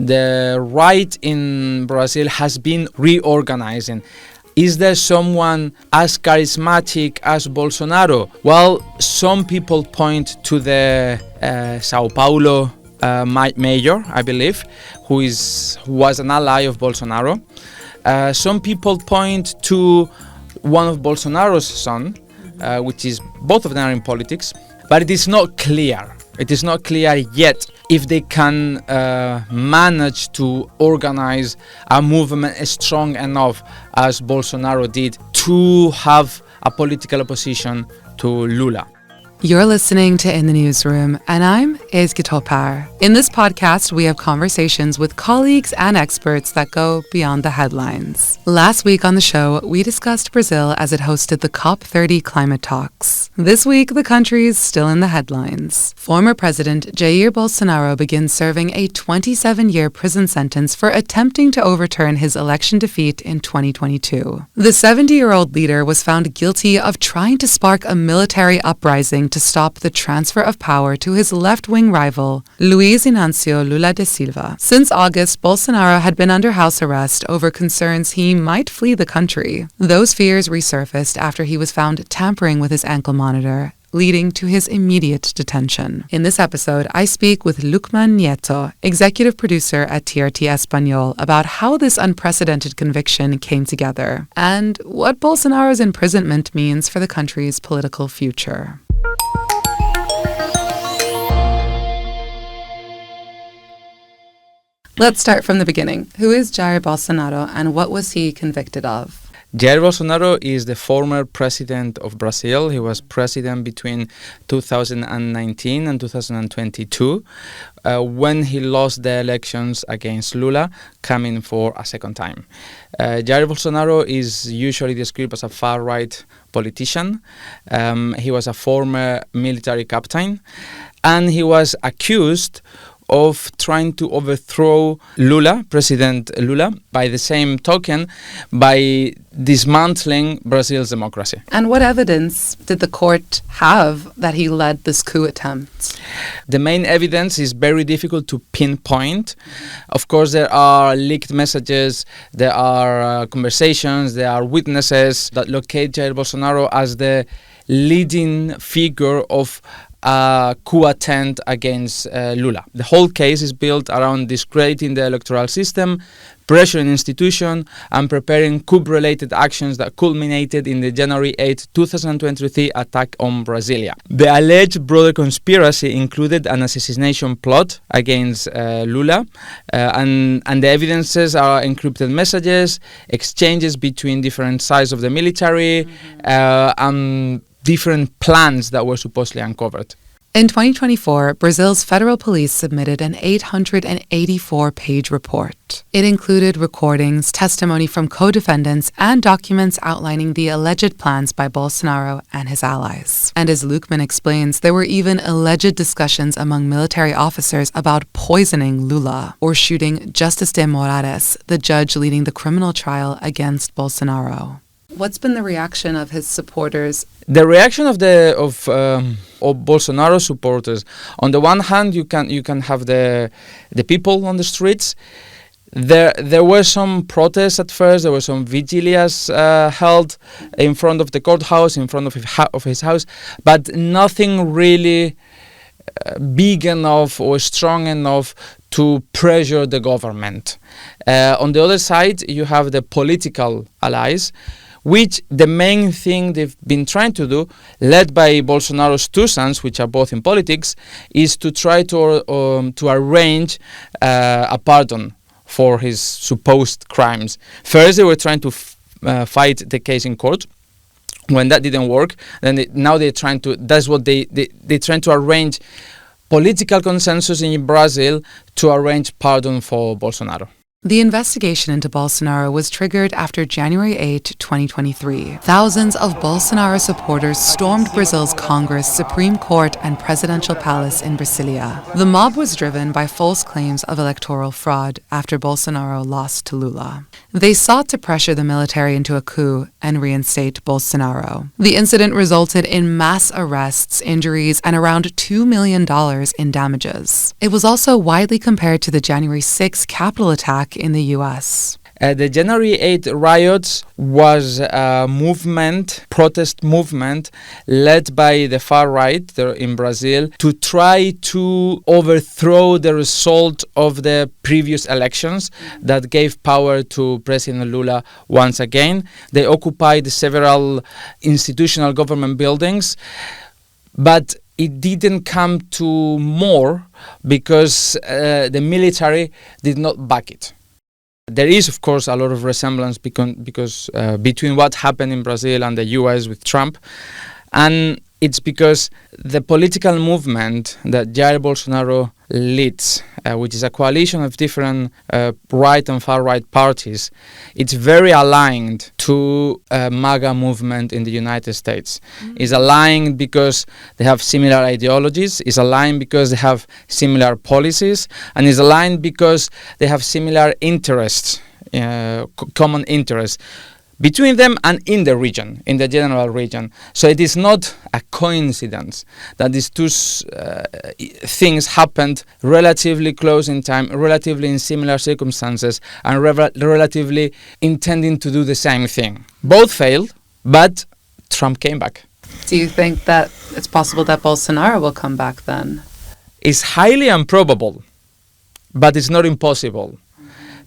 the right in Brazil has been reorganizing. Is there someone as charismatic as Bolsonaro? Well, some people point to the Sao Paulo mayor, I believe, who was an ally of Bolsonaro. Some people point to one of Bolsonaro's son, which is both of them are in politics, but it is not clear. It is not clear yet if they can manage to organize a movement strong enough as Bolsonaro did to have a political opposition to Lula. You're listening to In the Newsroom, and I'm Ezgi. In this podcast, we have conversations with colleagues and experts that go beyond the headlines. Last week on the show, we discussed Brazil as it hosted the COP30 climate talks. This week, the country is still in the headlines. Former President Jair Bolsonaro begins serving a 27-year prison sentence for attempting to overturn his election defeat in 2022. The 70-year-old leader was found guilty of trying to spark a military uprising to stop the transfer of power to his left-wing rival, Luiz Inácio Lula da Silva. Since August, Bolsonaro had been under house arrest over concerns he might flee the country. Those fears resurfaced after he was found tampering with his ankle monitor, leading to his immediate detention. In this episode, I speak with Luqman Nieto, executive producer at TRT Español, about how this unprecedented conviction came together and what Bolsonaro's imprisonment means for the country's political future. Let's start from the beginning. Who is Jair Bolsonaro and what was he convicted of? Jair Bolsonaro is the former president of Brazil. He was president between 2019 and 2022 when he lost the elections against Lula, coming for a second time. Jair Bolsonaro is usually described as a far-right politician. He was a former military captain, and he was accused of trying to overthrow Lula, President Lula, by the same token, by dismantling Brazil's democracy. And what evidence did the court have that he led this coup attempt? The main evidence is very difficult to pinpoint. Of course, there are leaked messages, there are conversations, there are witnesses that locate Jair Bolsonaro as the leading figure of a coup attempt against Lula. The whole case is built around discrediting the electoral system, pressuring institutions, and preparing coup-related actions that culminated in the January 8, 2023 attack on Brasilia. The alleged broader conspiracy included an assassination plot against Lula, and the evidences are encrypted messages, exchanges between different sides of the military, and different plans that were supposedly uncovered. In 2024, Brazil's federal police submitted an 884-page report. It included recordings, testimony from co-defendants, and documents outlining the alleged plans by Bolsonaro and his allies. And as Luqman explains, there were even alleged discussions among military officers about poisoning Lula or shooting Justice de Moraes, the judge leading the criminal trial against Bolsonaro. What's been the reaction of his supporters? The reaction of Bolsonaro supporters. On the one hand, you can have the people on the streets. There were some protests at first. There were some vigilias held in front of the courthouse, in front of his house, but nothing really big enough or strong enough to pressure the government. On the other side, you have the political allies, which the main thing they've been trying to do, led by Bolsonaro's two sons, which are both in politics, is to try to arrange a pardon for his supposed crimes. First, they were trying to fight the case in court. When that didn't work, then now they're trying to. That's what they're trying to arrange political consensus in Brazil to arrange pardon for Bolsonaro. The investigation into Bolsonaro was triggered after January 8, 2023. Thousands of Bolsonaro supporters stormed Brazil's Congress, Supreme Court, and presidential palace in Brasilia. The mob was driven by false claims of electoral fraud after Bolsonaro lost to Lula. They sought to pressure the military into a coup and reinstate Bolsonaro. The incident resulted in mass arrests, injuries, and around $2 million in damages. It was also widely compared to the January 6 Capitol attack in the U.S. The January 8 riots was a protest movement led by the far right there in Brazil to try to overthrow the result of the previous elections that gave power to President Lula once again. They occupied several institutional government buildings, but it didn't come to more because the military did not back it. There is, of course, a lot of resemblance because between what happened in Brazil and the US with Trump. And it's because the political movement that Jair Bolsonaro leads, which is a coalition of different right and far-right parties, it's very aligned to MAGA movement in the United States. It's aligned because they have similar ideologies, it's aligned because they have similar policies, and it's aligned because they have similar interests, common interests between them and in the region, in the general region. So it is not a coincidence that these two things happened relatively close in time, relatively in similar circumstances, and relatively intending to do the same thing. Both failed, but Trump came back. Do you think that it's possible that Bolsonaro will come back then? It's highly improbable, but it's not impossible.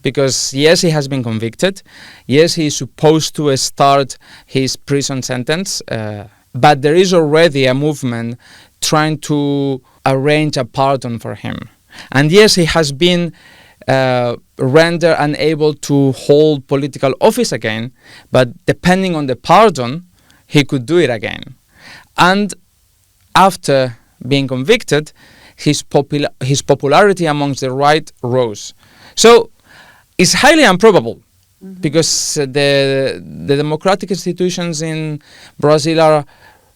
Because yes, he has been convicted. Yes, he is supposed to start his prison sentence. But there is already a movement trying to arrange a pardon for him. And yes, he has been rendered unable to hold political office again. But depending on the pardon, he could do it again. And after being convicted, his popularity amongst the right rose. So it's highly improbable because the democratic institutions in Brazil are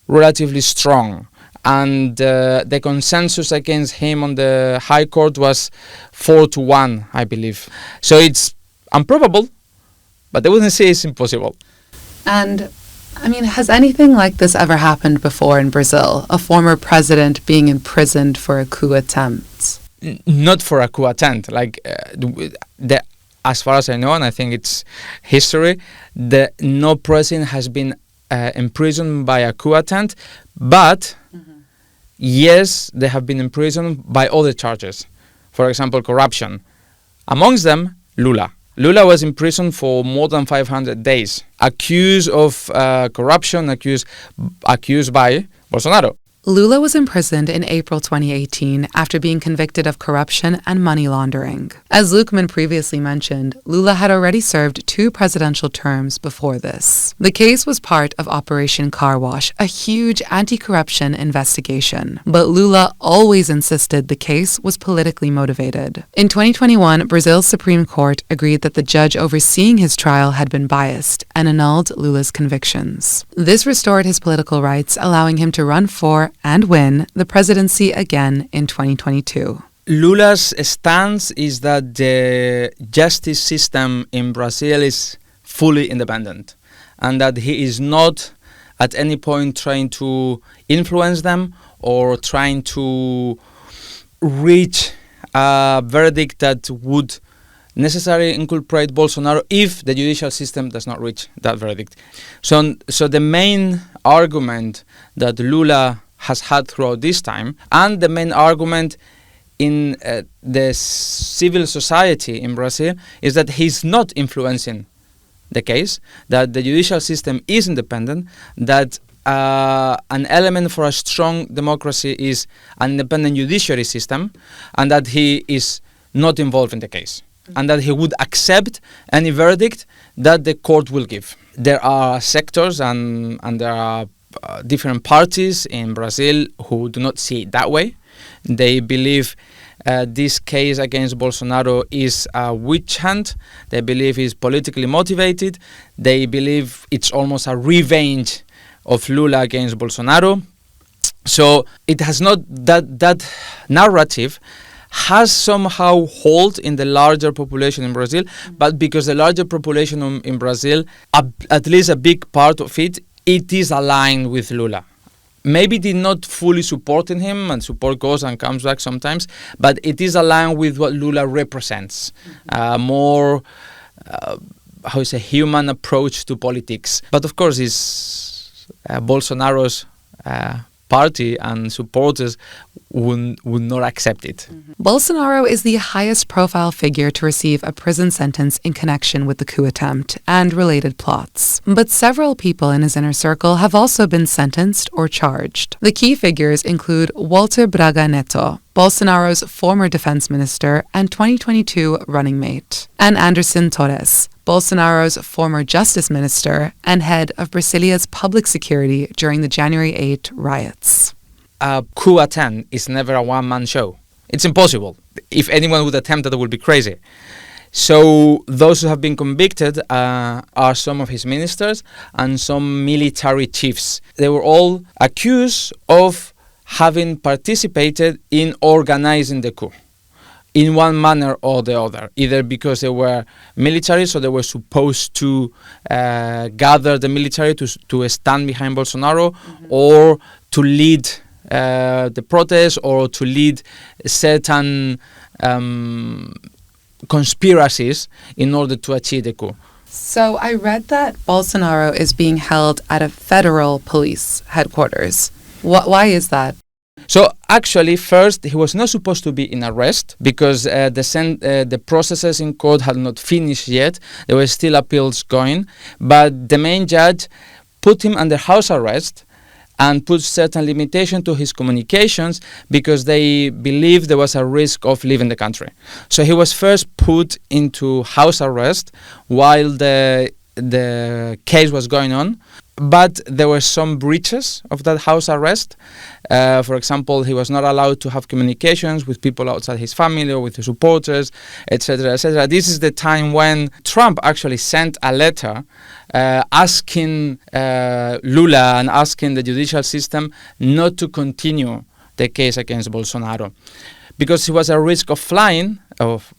relatively strong, and the consensus against him on the High Court was 4-1, I believe. So it's improbable, but I wouldn't say it's impossible. And I mean, has anything like this ever happened before in Brazil? A former president being imprisoned for a coup attempt? Not for a coup attempt. As far as I know, and I think it's history, no president has been imprisoned by a coup attempt, but yes, they have been imprisoned by other charges. For example, corruption. Amongst them, Lula. Lula was imprisoned for more than 500 days, accused of corruption, accused by Bolsonaro. Lula was imprisoned in April 2018 after being convicted of corruption and money laundering. As Luqman previously mentioned, Lula had already served 2 presidential terms before this. The case was part of Operation Car Wash, a huge anti-corruption investigation. But Lula always insisted the case was politically motivated. In 2021, Brazil's Supreme Court agreed that the judge overseeing his trial had been biased and annulled Lula's convictions. This restored his political rights, allowing him to run for and win the presidency again in 2022. Lula's stance is that the justice system in Brazil is fully independent and that he is not at any point trying to influence them or trying to reach a verdict that would necessarily inculpate Bolsonaro if the judicial system does not reach that verdict. So the main argument that Lula has had throughout this time, and the main argument in the civil society in Brazil, is that he's not influencing the case, that the judicial system is independent, that an element for a strong democracy is an independent judiciary system, and that he is not involved in the case, and that he would accept any verdict that the court will give. There are sectors and there are different parties in Brazil who do not see it that way. They believe this case against Bolsonaro is a witch hunt. They believe it's politically motivated. They believe it's almost a revenge of Lula against Bolsonaro. So it has not that narrative has somehow hold in the larger population in Brazil, but because the larger population in Brazil, at least a big part of it is aligned with Lula. Maybe did not fully supporting him, and support goes and comes back sometimes, but it is aligned with what Lula represents. More, human approach to politics. But of course, it's Bolsonaro's party and supporters would not accept it. Bolsonaro is the highest profile figure to receive a prison sentence in connection with the coup attempt and related plots. But several people in his inner circle have also been sentenced or charged. The key figures include Walter Braga Neto, Bolsonaro's former defense minister and 2022 running mate, and Anderson Torres, Bolsonaro's former justice minister and head of Brasilia's public security during the January 8 riots. A coup attempt is never a one-man show. It's impossible. If anyone would attempt it, it would be crazy. So those who have been convicted are some of his ministers and some military chiefs. They were all accused of having participated in organizing the coup in one manner or the other, either because they were military, so they were supposed to gather the military to stand behind Bolsonaro, or to lead the protest, or to lead certain conspiracies in order to achieve the coup. So I read that Bolsonaro is being held at a federal police headquarters. Why is that? So actually, first, he was not supposed to be in arrest because the processes in court had not finished yet. There were still appeals going. But the main judge put him under house arrest and put certain limitation to his communications because they believed there was a risk of leaving the country. So he was first put into house arrest while the case was going on. But there were some breaches of that house arrest. For example, he was not allowed to have communications with people outside his family or with his supporters, etc., etc. This is the time when Trump actually sent a letter asking Lula and asking the judicial system not to continue the case against Bolsonaro, because he was at risk of flying, of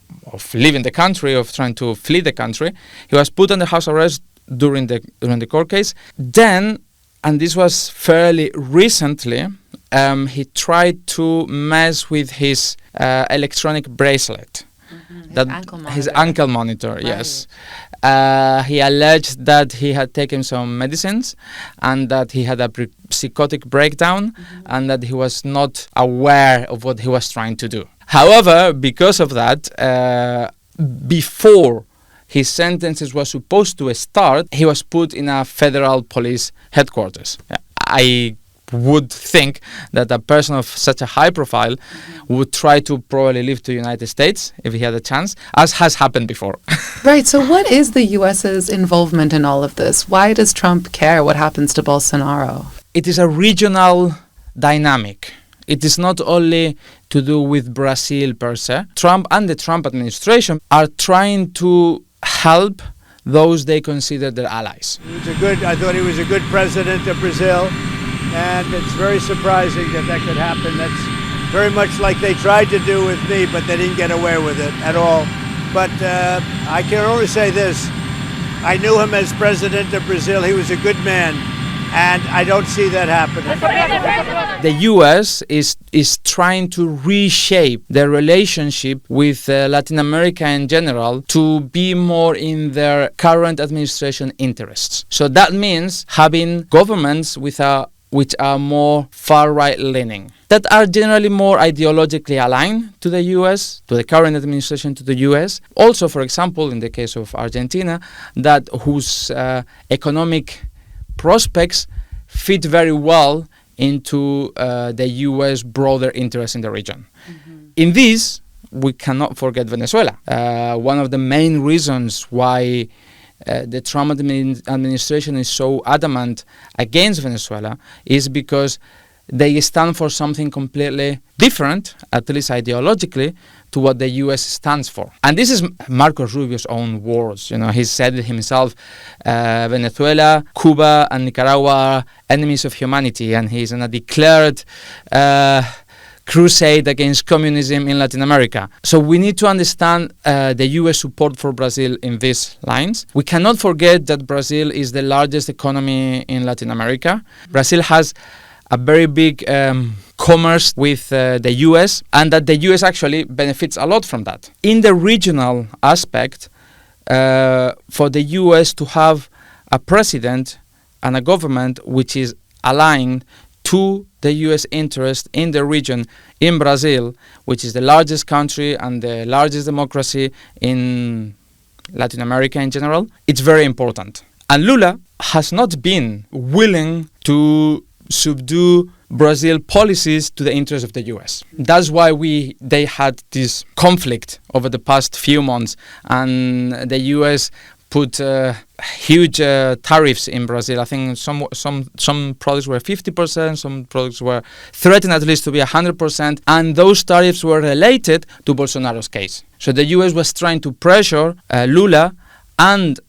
leaving the country, of trying to flee the country. He was put under house arrest during the court case. Then, and this was fairly recently, he tried to mess with his electronic bracelet. His ankle monitor, right. Yes. He alleged that he had taken some medicines and that he had a psychotic breakdown and that he was not aware of what he was trying to do. However, because of that, before his sentences was supposed to start, he was put in a federal police headquarters. I would think that a person of such a high profile would try to probably leave to the United States if he had a chance, as has happened before. Right, so what is the US's involvement in all of this? Why does Trump care what happens to Bolsonaro? It is a regional dynamic. It is not only to do with Brazil per se. Trump and the Trump administration are trying to help those they consider their allies. I thought he was a good president of Brazil, and it's very surprising that could happen. That's very much like they tried to do with me, but they didn't get away with it at all. But I can only say this. I knew him as president of Brazil. He was a good man, and I don't see that happening. The U.S. is trying to reshape their relationship with Latin America in general to be more in their current administration interests. So that means having governments which are more far-right leaning, that are generally more ideologically aligned to the U.S., to the current administration, to the U.S. Also, for example, in the case of Argentina, that whose economic prospects fit very well into the U.S. broader interest in the region. In this, we cannot forget Venezuela. One of the main reasons why the Trump administration is so adamant against Venezuela is because they stand for something completely different, at least ideologically, to what the U.S. stands for. And this is Marco Rubio's own words. He said it himself, Venezuela, Cuba, and Nicaragua are enemies of humanity, and he's in a declared crusade against communism in Latin America. So we need to understand the U.S. support for Brazil in these lines. We cannot forget that Brazil is the largest economy in Latin America. Brazil has a very big commerce with the U.S., and that the U.S. actually benefits a lot from that. In the regional aspect, for the U.S. to have a president and a government which is aligned to the U.S. interest in the region, in Brazil, which is the largest country and the largest democracy in Latin America in general, it's very important. And Lula has not been willing to subdue Brazil policies to the interest of the U.S. That's why they had this conflict over the past few months, and the U.S. put huge tariffs in Brazil. I think some products were 50%, some products were threatened at least to be 100%, and those tariffs were related to Bolsonaro's case. So the U.S. was trying to pressure Lula and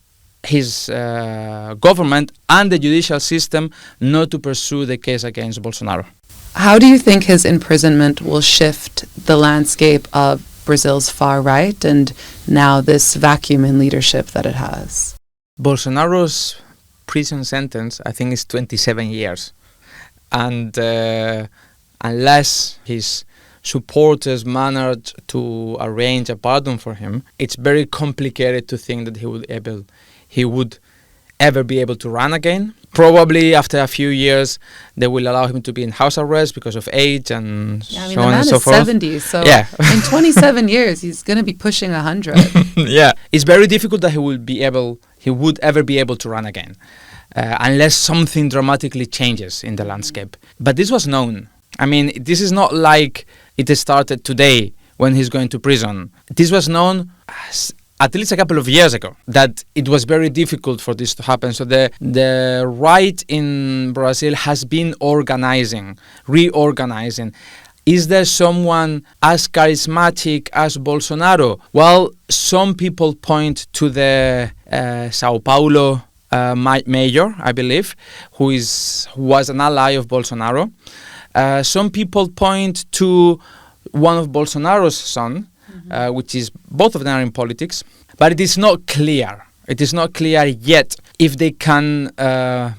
his government and the judicial system not to pursue the case against Bolsonaro. How do you think his imprisonment will shift the landscape of Brazil's far right and now this vacuum in leadership that it has? Bolsonaro's prison sentence, I think, is 27 years. And unless his supporters managed to arrange a pardon for him, it's very complicated to think that he would ever be able to run again. Probably after a few years, they will allow him to be in house arrest because of age and so on and so forth. The man is 70, so in 27 years, he's going to be pushing 100. Yeah, it's very difficult that he would ever be able to run again, unless something dramatically changes in the landscape. But this was known. I mean, this is not like it started today when he's going to prison. This was known at least a couple of years ago, that it was very difficult for this to happen. So the right in Brazil has been reorganizing. Is there someone as charismatic as Bolsonaro? Well, some people point to the Sao Paulo mayor, I believe, who was an ally of Bolsonaro. Some people point to one of Bolsonaro's son, which is both of them are in politics, but it is not clear. It is not clear yet if they can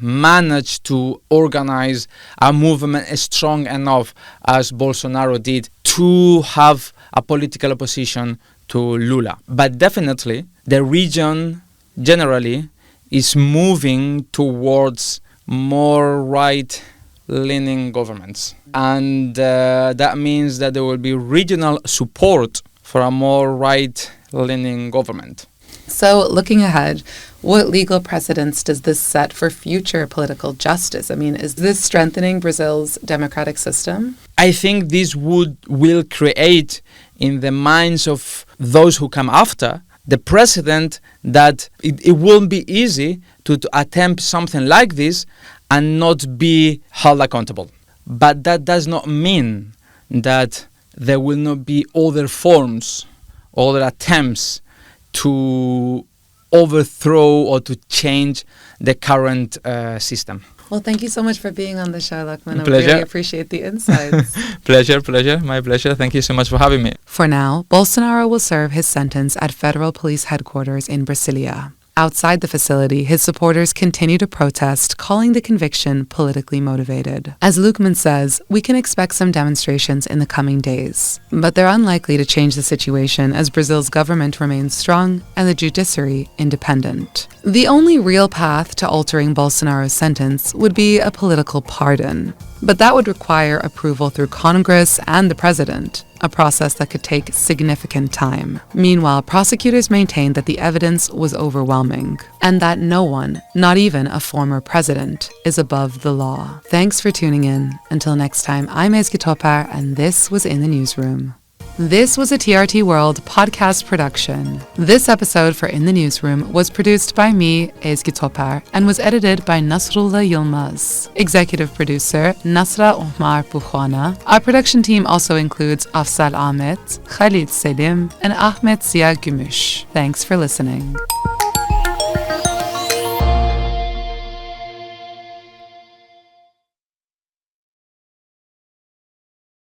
manage to organize a movement strong enough as Bolsonaro did to have a political opposition to Lula. But definitely, the region generally is moving towards more right-leaning governments. And that means that there will be regional support for a more right-leaning government. So, looking ahead, what legal precedents does this set for future political justice? I mean, is this strengthening Brazil's democratic system? I think this will create in the minds of those who come after the precedent that it won't be easy to attempt something like this and not be held accountable. But that does not mean that there will not be other forms, other attempts to overthrow or to change the current system. Well, thank you so much for being on the show, Luqman. Pleasure. I really appreciate the insights. Pleasure. My pleasure. Thank you so much for having me. For now, Bolsonaro will serve his sentence at federal police headquarters in Brasilia. Outside the facility, his supporters continue to protest, calling the conviction politically motivated. As Luqman says, we can expect some demonstrations in the coming days, but they're unlikely to change the situation as Brazil's government remains strong and the judiciary independent. The only real path to altering Bolsonaro's sentence would be a political pardon, but that would require approval through Congress and the president, a process that could take significant time. Meanwhile, prosecutors maintain that the evidence was overwhelming and that no one, not even a former president, is above the law. Thanks for tuning in. Until next time, I'm Ezgi, and this was In the Newsroom. This was a TRT World podcast production. This episode for In the Newsroom was produced by me, Ezgi and was edited by Nasrullah Yilmaz. Executive producer, Nasra Omar Bwana. Our production team also includes Afzal Ahmed, Khaled Selim, and Ahmed Ziya Gumus. Thanks for listening.